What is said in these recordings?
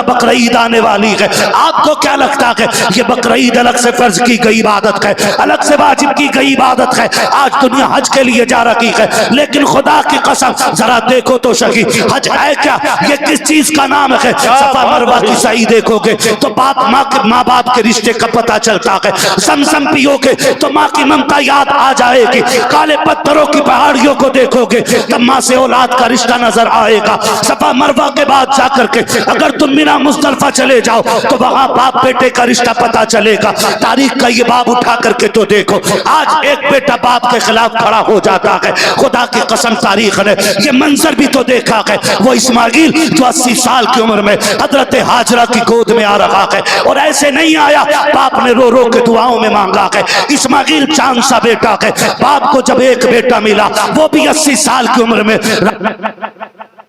बकरा ईद आने वाली है, आपको क्या लगता है ये बकरा ईद अलग से फर्ज की गई इबादत है, अलग से वाजिब की गई इबादत है? आज दुनिया हज के लिए जा रही है, लेकिन खुदा की कसम जरा देखो तो सही, हज है क्या? ये किस चीज का नाम है? सफा मरवा की सही देखोगे तो बाप माँ बाप के रिश्ते का पता चलता है, समसम पियोगे तो माँ की ममता याद आ जाएगी, काले पत्थरों की पहाड़ियों को देखोगे तब माँ से औलाद का रिश्ता नजर आएगा। सफा मरवा के बाद जाकर के अगर तुम मिना मुज़दलिफा चले जाओ तो वहां बाप बेटे का रिश्ता पता चलेगा। तारीख का ये बाब उठा करके तो देखो, आज एक बेटा बाप के खिलाफ खड़ा हो जाता है, खुदा की कसम तारीख ने ये मंजर भी तो देखा है। वो इस्माइल जो 80 साल की उम्र में हजरत हाजरा की गोद में आ रहा है, और ऐसे नहीं आया, बाप ने रो रो के दुआओं में मांगा है। इस्माइल चांद सा बेटा है, बाप को जब एक बेटा मिला वो भी 80 साल की उम्र में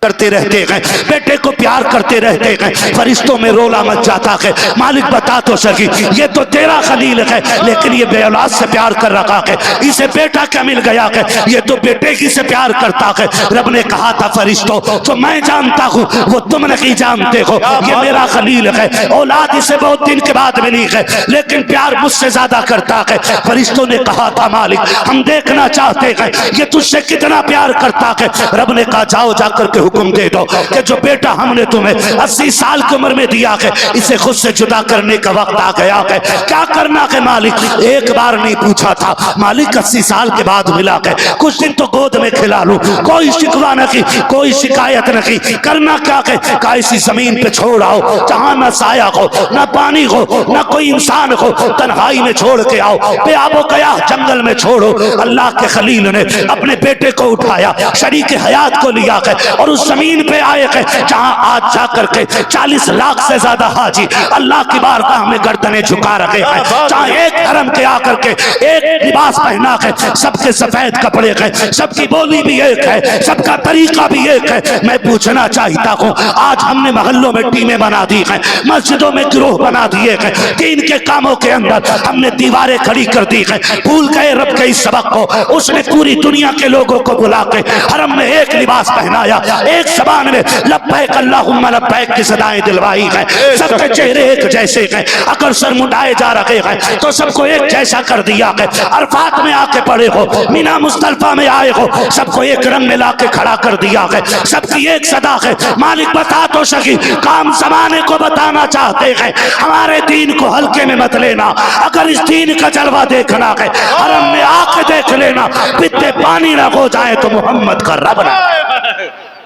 करते रहते हैं, बेटे को प्यार करते रहते हैं, फरिश्तों में रोला मच जाता है। मालिक बता तो सकी, ये तो तेरा खलील है लेकिन ये बेऔलाद से प्यार कर रखा है, इसे बेटा क्या मिल गया है? ये तो बेटे की से प्यार करता है। रब ने कहा था फरिश्तों जो मैं जानता हूँ वो तुम नहीं जानते हो, ये मेरा खलील है, औलाद इसे बहुत दिन के बाद मिली है लेकिन प्यार मुझसे ज्यादा करता है। फरिश्तों ने कहा था मालिक हम देखना चाहते हैं ये तुझसे कितना प्यार करता है। रब ने कहा जाओ जाकर के हुक्म दे दो कि जो बेटा हमने तुम्हें 80 साल की उम्र में दिया है इसे खुद से जुदा करने का वक्त आ गया है। क्या करना है मालिक? एक बार नहीं पूछा था मालिक, 80 साल के बाद मिला है, कुछ दिन तो गोद में खिला लूं, कोई शिकवा नहीं, कोई शिकायत नहीं, करना क्या है? का इसी जमीन पे छोड़ आओ जहां न साया हो न पानी हो न कोई इंसान हो, तन्हाई में छोड़ के आओ, बेआबो गया जंगल में छोड़ो। अल्लाह के खलील ने अपने बेटे को उठाया, शरीक हयात को लिया है और उस जमीन पे आए हैं जहां आज जाकर के 40 लाख से ज्यादा हाजी अल्लाह की बारगाह में गर्दनें झुका रहे हैं, जहां एक धर्म के आकर के एक लिबास पहना है, सबके सफेद कपड़े हैं, सबकी बोली भी एक है, सबका तरीका भी एक है। मैं पूछना चाहता हूं आज हमने मोहल्लों में टीमें बना दी हैं, मस्जिदों में गिरोह बना दिए हैं, दीन के कामों के अंदर हमने दीवारें खड़ी कर दी हैं, भूल गए रब के इस सबक को। उसने पूरी दुनिया के लोगों को बुला के हरम में एक लिबास पहनाया, एक ज़बान में लब्बैक अल्लाहुम्मा लब्बैक की सदाएं दिलवाई है, सबके चेहरे एक जैसे हैं, अगर सर मुंडाए जा रहे हैं तो सबको एक जैसा कर दिया है। अरफात में आके पड़े हो, मीना मुज़दलिफा में आए हो, सबको एक रंग में लाके खड़ा कर दिया है, सबकी एक सदा है। मालिक बता तो सकी, काम जमाने को बताना चाहते हैं, हमारे दीन को हल्के में मत लेना, अगर इस दीन का जलवा देखना है हरम में आके देख लेना, बित्ते पानी ना हो जाए तो मोहम्मद का रब ना।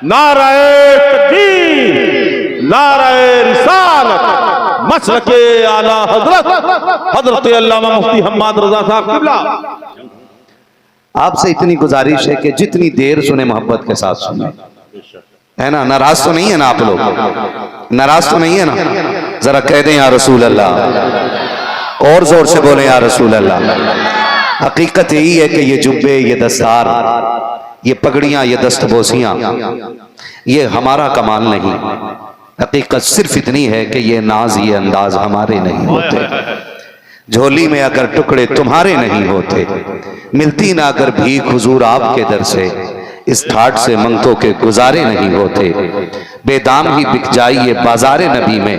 नाराए तकबीर, नाराए रिसालत, मसलके आला हजरत अल्लामा मुफ्ती हम्माद रजा साहब किबला। आपसे इतनी गुजारिश है कि जितनी देर सुने मोहब्बत के साथ सुने, है ना? नाराज तो नहीं है ना आप लोग? नाराज तो नहीं है ना? जरा कह दें या रसूल अल्लाह, और जोर से बोले या रसूल अल्लाह। हकीकत यही है कि ये जुब्बे, ये दस्तार, ये पगड़ियां, ये दस्तबोसियां, ये हमारा कमाल नहीं। हकीकत सिर्फ इतनी है कि ये नाज, ये अंदाज हमारे नहीं होते। झोली में अगर टुकड़े तुम्हारे नहीं होते, मिलती ना अगर भीख हुजूर आपके दर से, इस ठाट से मंगतों के गुजारे नहीं होते। बेदाम ही बिक जाई ये बाजारे नबी में,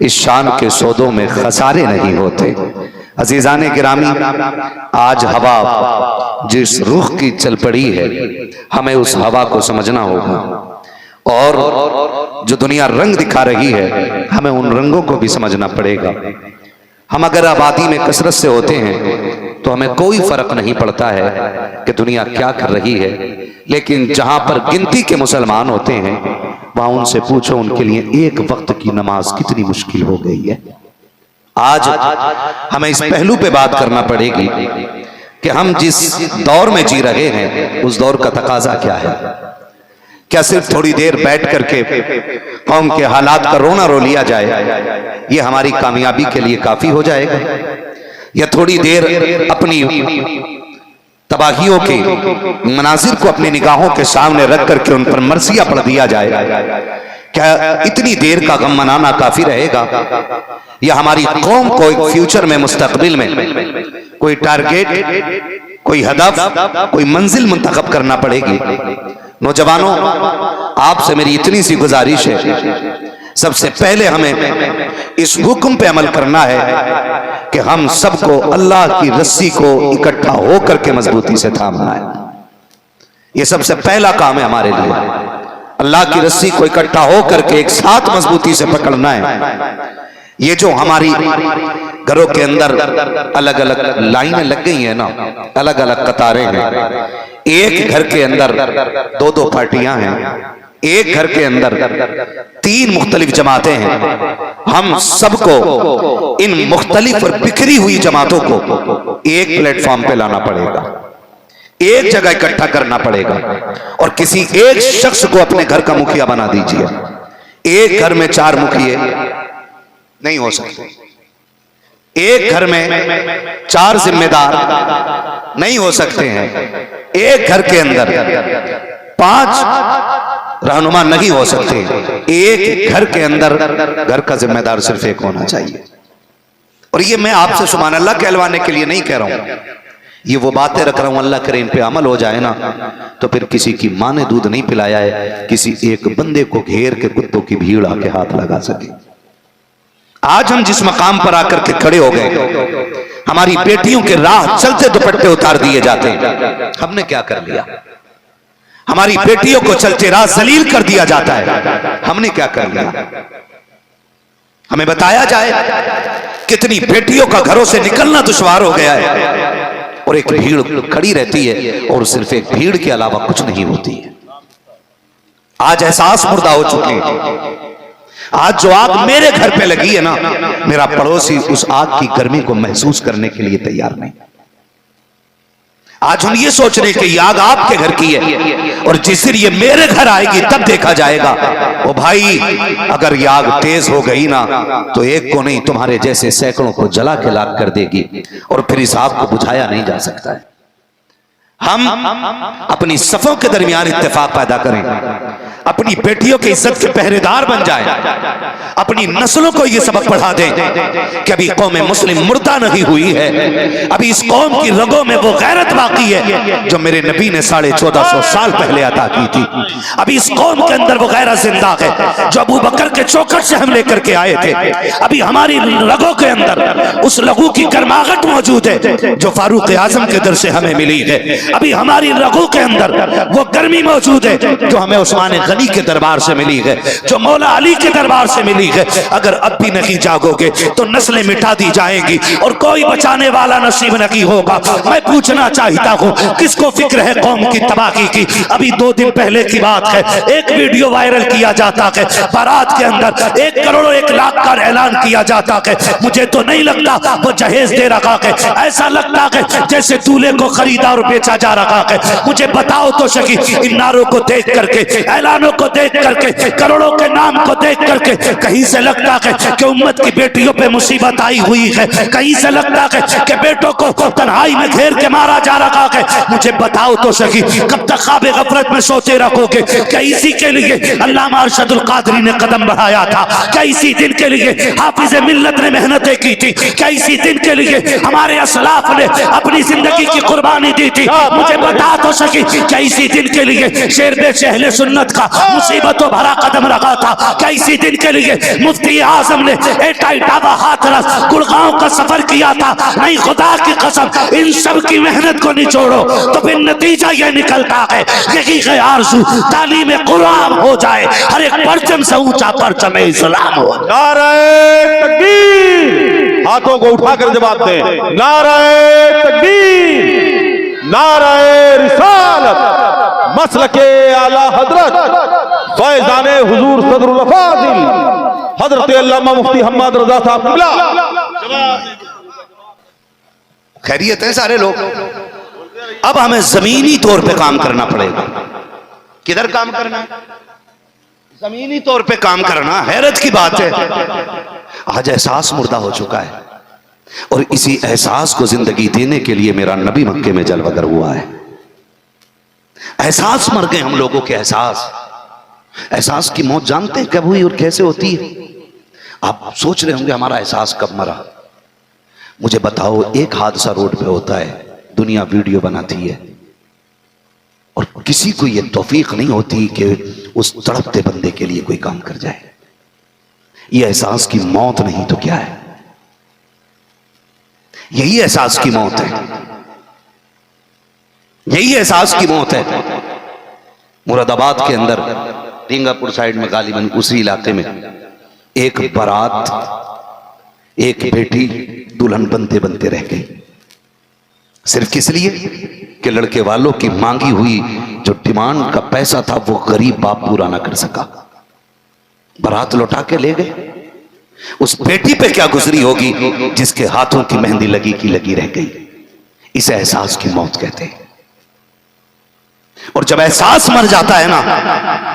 इस शान के सौदों में खसारे नहीं होते। अजीजाने गिरामी, आज हवा जिस रुख की चल पड़ी है, हमें उस हवा को समझना होगा, और जो दुनिया रंग दिखा रही है हमें उन रंगों को भी समझना पड़ेगा। हम अगर आबादी में कसरत से होते हैं तो हमें कोई फर्क नहीं पड़ता है कि दुनिया क्या कर रही है, लेकिन जहां पर गिनती के मुसलमान होते हैं वहां उनसे पूछो उनके लिए एक वक्त की नमाज कितनी मुश्किल हो गई है। आज हमें इस पहलू पे बात करना पड़ेगी कि हम जिस दौर में जी रहे हैं उस दौर का तकाजा क्या है। क्या सिर्फ थोड़ी देर बैठ करके कौम के हालात का रोना रो लिया जाए ये हमारी कामयाबी के लिए काफी हो जाएगा, या थोड़ी देर अपनी तबाहियों के मनाजिर को अपनी निगाहों के सामने रख करके उन पर मरसिया पढ़ दिया जाए? क्या इतनी देर का गम मनाना काफी रहेगा, या हमारी कौम को एक फ्यूचर में, मुस्तकबिल में कोई टारगेट, कोई हदफ, कोई मंजिल मुंतखब करना पड़ेगी? नौजवानों, आपसे मेरी इतनी सी गुजारिश है सबसे पहले हमें इस हुक्म पे अमल करना है कि हम सबको अल्लाह की रस्सी को इकट्ठा होकर के मजबूती से थामना है। यह सबसे पहला काम है हमारे लिए, अल्लाह की रस्सी को इकट्ठा होकर के एक साथ मजबूती से पकड़ना है। ये जो हमारी घरों के अंदर अलग अलग लाइनें लग गई हैं ना, अलग अलग कतारें हैं, एक घर के अंदर दो दो पार्टियां हैं, एक घर के अंदर तीन मुख्तलिफ जमातें हैं। हम सबको इन मुख्तलिफ और बिखरी हुई जमातों को एक प्लेटफॉर्म पे लाना पड़ेगा, एक जगह इकट्ठा करना पड़ेगा और किसी एक शख्स को अपने घर का मुखिया बना दीजिए। एक घर में 4 मुखिए नहीं हो सकते, एक घर में 4 जिम्मेदार नहीं हो सकते हैं, एक घर के अंदर 5 रहनुमा नहीं हो सकते, एक घर के अंदर घर का जिम्मेदार सिर्फ एक होना चाहिए। और ये मैं आपसे सुभान अल्लाह कहलवाने के लिए नहीं कह रहा हूं, ये वो बातें रख रहा हूं, अल्लाह करे इन पे अमल हो जाए ना तो फिर किसी की मां ने दूध नहीं पिलाया है, किसी एक बंदे को घेर के कुत्तों की भीड़ आके हाथ लगा सके। आज हम जिस मकाम पर आकर के खड़े हो गए, हमारी बेटियों के राह चलते दुपट्टे उतार दिए जाते हैं, हमने क्या कर लिया? हमारी बेटियों को चलते राह जलील कर दिया जाता है, हमने क्या कर लिया? हमें बताया जाए कितनी बेटियों का घरों से निकलना दुश्वार हो गया है और एक भीड़ खड़ी रहती है और सिर्फ एक भीड़ के अलावा कुछ नहीं होती है। आज एहसास मुर्दा हो चुके हैं। आज जो आग मेरे घर पे लगी है ना, मेरा पड़ोसी उस आग की गर्मी को महसूस करने के लिए तैयार नहीं। आज हम ये सोच रहे कि ये आग आपके घर की है और जिस दिन ये मेरे घर आएगी तब देखा जाएगा। ओ भाई, अगर ये आग तेज हो गई ना तो एक को नहीं तुम्हारे जैसे सैकड़ों को जला के लाख कर देगी और फिर इस आग को बुझाया नहीं जा सकता है। हम अपनी सफों के दरमियान इत्तेफाक पैदा करें, अपनी बेटियों की इज्जत के पहरेदार बन जाएं, अपनी नस्लों को यह सबक पढ़ा दें कि अभी कौम मुस्लिम मुर्दा नहीं हुई है, अभी इस कौम की रगों में वो गैरत बाकी है जो मेरे नबी ने 1450 साल पहले अता की थी। अभी इस कौम के अंदर वो गैरत जिंदा है जो अबू बकर के चौखट से हम लेकर के आए थे। अभी हमारी रगों के अंदर उस लहू की गर्माहट मौजूद है जो फारूक आजम के दर से हमें मिली है। अभी हमारी रगों के अंदर वो गर्मी मौजूद है जो हमें उस्मान गनी के दरबार से मिली है, जो मौला अली के दरबार से मिली है। अगर अब भी नहीं जागोगे तो नस्लें मिटा दी जाएंगी और कोई बचाने वाला नसीब नहीं होगा। मैं पूछना चाहता हूँ, किसको फिक्र है कौम की तबाही की? अभी 2 दिन पहले की बात है, एक वीडियो वायरल किया जाता है, बारात के अंदर 1 करोड़ 1 लाख का ऐलान किया जाता है। मुझे तो नहीं लगता वो जहेज दे रखा है, ऐसा लगता है जैसे दूल्हे को खरीदा और बेचा जा रहा है। मुझे बताओ तो सही, इन नारों को देख करके, ऐलानों को देख करके, करोड़ों के नाम को देख करके कहीं से लगता है कि उम्मत की बेटियों पे मुसीबत आई हुई है, कहीं से लगता है कि बेटों को तन्हाई में घेर के मारा जा रहा है। मुझे बताओ तो सही, कब तक ख्वाब गफलत में सोते रखोगे? क्या इसी के लिए अल्लामा अरशदुल कादरी ने कदम बढ़ाया था? क्या इसी दिन के लिए हाफिज मिल्लत ने मेहनतें की थी? क्या इसी दिन के लिए हमारे असलाफ ने अपनी जिंदगी की कुर्बानी दी थी? मुझे बता तो सकी, क्या इसी दिन के लिए शेर बेश अहले सुन्नत का मुसीबतों भरा कदम रखा था? क्या इसी दिन के लिए मुफ्ती आजम ने इटावा हाथरस गुड़गांव का सफर किया था? नहीं, खुदा की कसम, इन सब की मेहनत को निचोड़ो तो फिर नतीजा यह निकलता है कि आरज़ू तालीम कुरान हो जाए, हर एक परचम से ऊंचा परचम इस्लाम हो। नारे तकबीर, हाथों को उठाकर जवाब दें। नारे तकबीर, नारे रिसालत, मसलके आला हजरत फैजाने हुजूर सदरुल अफाजिल हजरत अल्लामा मुफ्ती हम्मद रजा साहब किबला। खैरियत है सारे लोग? अब हमें जमीनी तौर पे काम करना पड़ेगा। किधर काम करना है? जमीनी तौर पे काम करना। हैरत की बात है, आज एहसास मुर्दा हो चुका है और इसी एहसास को जिंदगी देने के लिए मेरा नबी मक्के में जलवगर हुआ है। एहसास मर गए हम लोगों के। एहसास की मौत जानते हैं कब हुई और कैसे होती है? आप सोच रहे होंगे हमारा एहसास कब मरा। मुझे बताओ, एक हादसा रोड पे होता है, दुनिया वीडियो बनाती है और किसी को यह तौफीक नहीं होती कि उस तड़पते बंदे के लिए कोई काम कर जाए। यह एहसास की मौत नहीं तो क्या है? यही एहसास की मौत है, यही एहसास की मौत है। मुरादाबाद के अंदर रींगापुर साइड में गालिबन उसी इलाके में एक बारात, एक बेटी दुल्हन बनते बनते रह गई, सिर्फ किस लिए कि लड़के वालों की मांगी हुई जो डिमांड का पैसा था वो गरीब बाप पूरा ना कर सका। बारात लौटा के ले गए। उस बेटी पे क्या गुजरी होगी जिसके हाथों की मेहंदी लगी की लगी रह गई। इसे एहसास की मौत कहते हैं। और जब एहसास मर जाता है ना,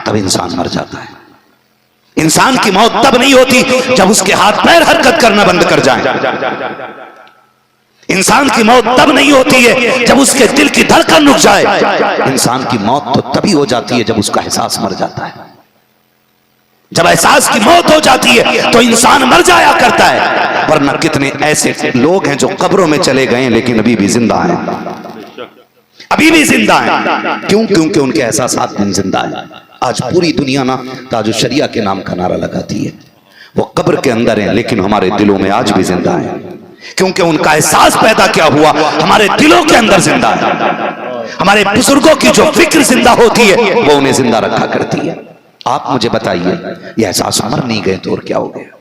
तब इंसान मर जाता है। इंसान की मौत तब नहीं होती जब उसके हाथ पैर हरकत करना बंद कर जाएं। इंसान की मौत तब नहीं होती है जब उसके दिल की धड़कन रुक जाए। इंसान की मौत तो तभी हो जाती है जब उसका एहसास मर जाता है। जब एहसास की मौत हो जाती है तो इंसान मर जाया करता है। वरना कितने ऐसे लोग हैं जो कब्रों में चले गए लेकिन अभी भी जिंदा हैं, अभी भी जिंदा हैं। क्यों? क्योंकि उनके एहसास में जिंदा है। आज पूरी दुनिया ना ताजो शरिया के नाम का नारा लगाती है। वो कब्र के अंदर है लेकिन हमारे दिलों में आज भी जिंदा है, क्योंकि उनका एहसास पैदा क्या हुआ हमारे दिलों के अंदर जिंदा है। हमारे बुजुर्गों की जो फिक्र जिंदा होती है वो उन्हें जिंदा रखा करती है। आप मुझे बताइए, ये एहसास मर नहीं गए तो और क्या हो गया?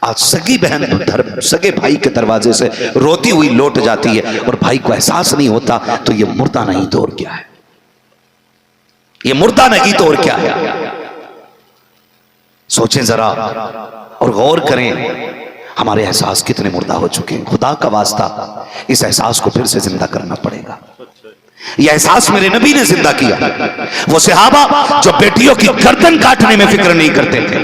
आज सगी बहन सगे भाई के दरवाजे से रोती हुई लौट जाती है और भाई को एहसास नहीं होता, तो ये मुर्दा नहीं तो और क्या है? ये मुर्दा नहीं तो और क्या है? सोचें जरा और गौर करें, हमारे एहसास कितने मुर्दा हो चुके हैं। खुदा का वास्ता इस एहसास को फिर से जिंदा करना पड़ेगा। यह एहसास मेरे नबी ने जिंदा किया। वो सहाबा जो बेटियों की गर्दन काटने में फिक्र नहीं करते थे,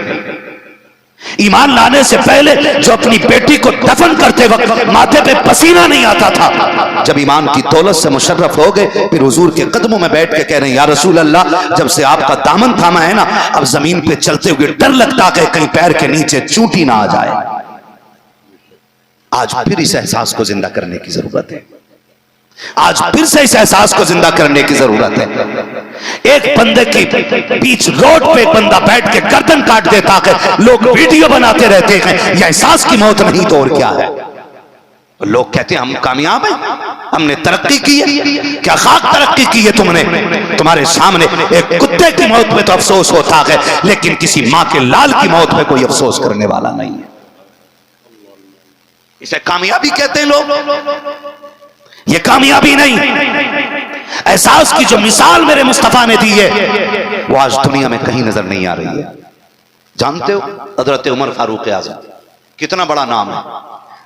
ईमान लाने से पहले जो अपनी बेटी को दफन करते वक्त माथे पे पसीना नहीं आता था, जब ईमान की दौलत से मुशर्रफ हो गए फिर हुजूर के कदमों में बैठ के कह रहे हैं, या रसूल अल्लाह, जब से आपका दामन थामा है ना, अब जमीन पे चलते हुए डर लगता है कहीं पैर के नीचे चूंटी ना आ जाए। आज फिर इस एहसास को जिंदा करने की जरूरत है। आज फिर से इस एहसास को जिंदा करने की जरूरत है। एक बंदे की बीच रोड पे बंदा बैठ के गर्दन काट देता है, लोग वीडियो बनाते रहते हैं। यह एहसास की मौत नहीं तो और क्या है? लोग कहते हैं हम कामयाब हैं, हमने तरक्की की है। क्या खाक तरक्की की है तुमने? तुम्हारे सामने एक कुत्ते की मौत पे तो अफसोस होता है, लेकिन किसी मां के लाल की मौत पे कोई अफसोस करने वाला नहीं है। इसे कामयाबी कहते हैं लोग, ये कामयाबी नहीं। एहसास की जो मिसाल मेरे मुस्तफा ने दी है वो आज दुनिया में कहीं नजर नहीं आ रही है। जानते हो हजरत उमर फारूक आजम कितना बड़ा नाम है।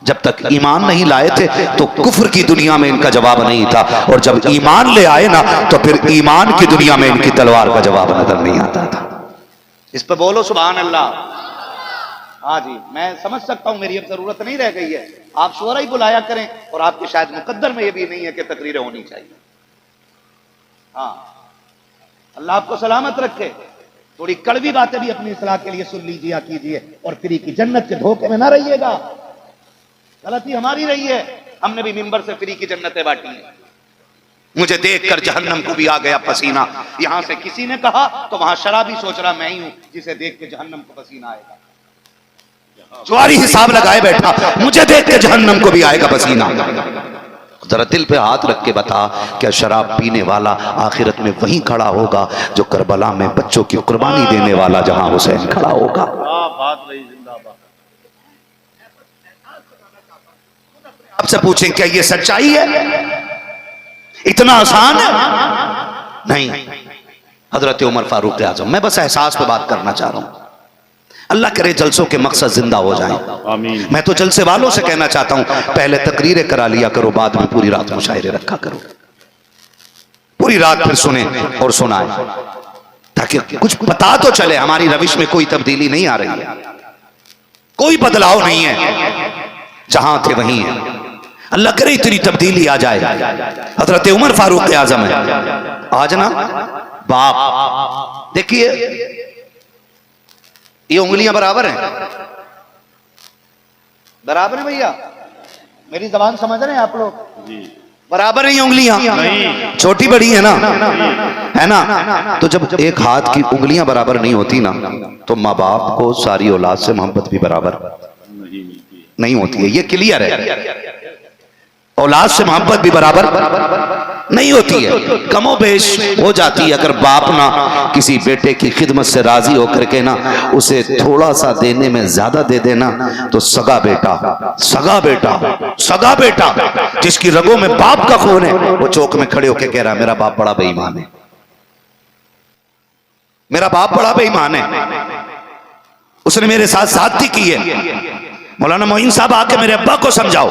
जब तक ईमान नहीं लाए थे तो कुफ्र की दुनिया में इनका जवाब नहीं था, और जब ईमान ले आए ना तो फिर ईमान की दुनिया में इनकी तलवार का जवाब नजर नहीं आता था। इस पर बोलो सुभान अल्लाह। हाँ जी, मैं समझ सकता हूं मेरी अब जरूरत नहीं रह गई है, आप शोरा ही बुलाया करें, और आपके शायद मुकद्दर में ये भी नहीं है कि तकरीरें होनी चाहिए। हाँ, अल्लाह आपको सलामत रखे। थोड़ी कड़वी बातें भी अपनी इस्लाह के लिए सुन लीजिए कीजिए, और फ्री की जन्नत के धोखे में ना रहिएगा। गलती हमारी रही है, हमने भी मिंबर से फ्री की जन्नतें बांटी हैं। मुझे देखकर जहन्नम को भी आ गया पसीना। यहां से किसी ने कहा तो वहां शराबी सोच रहा मैं ही हूं जिसे देख के जहन्नम को पसीना आएगा। जुआरी हिसाब लगाए बैठा, मुझे देख के जहन्नम को भी आएगा पसीना। जरा दिल पे हाथ रख के बता, क्या शराब पीने वाला आखिरत में वहीं खड़ा होगा जो करबला में बच्चों की कुर्बानी देने वाला जहां हुसैन खड़ा होगा? आपसे पूछें क्या ये सच्चाई है? इतना आसान है? नहीं। हजरत उमर फारूक आजम, मैं बस एहसास पे बात करना चाह रहा हूं। अल्लाह करे जलसों के मकसद जिंदा हो जाएं। आमीन। मैं तो जलसे वालों से कहना चाहता हूं, पहले तकरीरें करा लिया करो, बाद में पूरी रात मुशायरे रखा करो, पूरी रात फिर सुने और सुनाए, ताकि कुछ पता तो चले हमारी रविश में कोई तब्दीली नहीं आ रही है, कोई बदलाव नहीं है, जहां थे वहीं है। अल्लाह करे इतनी तब्दीली आ जाए। हजरत उमर फारूक आजम है आज ना बाप, देखिए ये उंगलियां बराबर हैं, बराबर है भैया, मेरी जबान समझ रहे हैं आप लोग? बराबर है ये उंगलियां, छोटी बड़ी है ना, है ना। तो जब एक हाथ की उंगलियां बराबर नहीं होती ना, तो माँ बाप को सारी औलाद से मोहब्बत भी बराबर नहीं होती है। ये क्लियर है। औलाद से मोहब्बत भी बराबर नहीं होती है, कमोबेश हो जाती है। अगर बाप ना किसी बेटे की खिदमत से राजी होकर के ना उसे थोड़ा सा देने में ज्यादा दे देना, तो सगा बेटा जिसकी रगों में बाप का खून है, वो चौक में खड़े होकर कह रहा मेरा बाप बड़ा बेईमान है, मेरा बाप बड़ा बेईमान है, उसने मेरे साथ ज्यादती की है। मौलाना मोइन साहब आके मेरे अब्बा को समझाओ,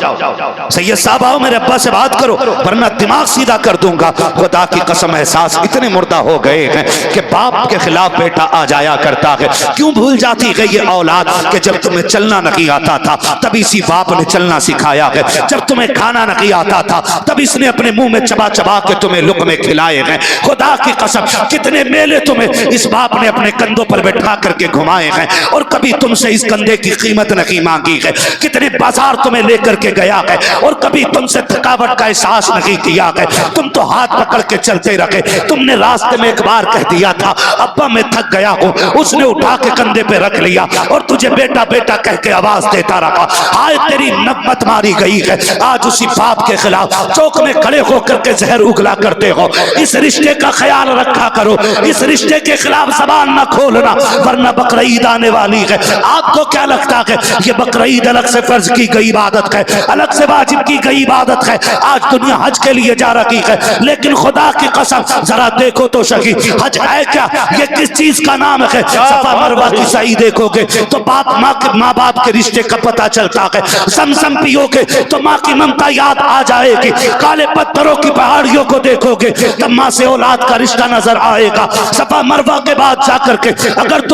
सैयद साहब आओ मेरे अब्बा से बात करो, वरना दिमाग सीधा कर दूंगा। खुदा की कसम एहसास इतने मुर्दा हो गए हैं कि बाप के खिलाफ बेटा आ जाया करता है। क्यों भूल जाती है ये औलाद कि जब तुम्हें चलना नहीं आता था तब इसी बाप ने चलना सिखाया है, जब तुम्हें खाना नहीं आता था तब इसने अपने मुंह में चबा चबा के तुम्हें लुक़मे खिलाए हैं। खुदा की कसम कितने मेले तुम्हें इस बाप ने अपने कंधों पर बैठा करके घुमाए हैं और कभी तुमसे इस कंधे की कीमत नहीं मांगी है। कितने बाजार तुम्हें लेकर के गया है और कभी तुमसे थकावट का एहसास नहीं किया है। तुम तो हाथ पकड़ के चलते रहे। तुमने रास्ते में एक बार कह दिया था अब्बा मैं थक गया हूं, उसने उठा के कंधे पे रख लिया और तुझे बेटा बेटा कह के आवाज देता रहा। आज तेरी नब्बत मारी गई है। आज उसी बाप के खिलाफ चौक में खड़े होकर के जहर उगला करते हो। इस रिश्ते का ख्याल रखा करो, इस रिश्ते के खिलाफ जबान न खोलना, वरना बकरीद आने वाली है। आपको क्या लगता है ये बकरीद अलग से फर्ज की गई इबादत है, अलग से वाजिब की गई इबादत है। आज दुनिया हज के लिए जा रही है, लेकिन खुदा की कसम जरा देखो तो सही हज है क्या, ये किस चीज का नाम है। सफा मरवा की सही देखोगे तो बाप माँ बाप के रिश्ते का पता चलता है। समसम पियोगे तो माँ की ममता याद आ जाएगी। काले पत्थरों की पहाड़ियों को देखोगे तो माँ से औलाद का रिश्ता नजर आएगा। सफा मरवा के बाद जाकर के अगर तुम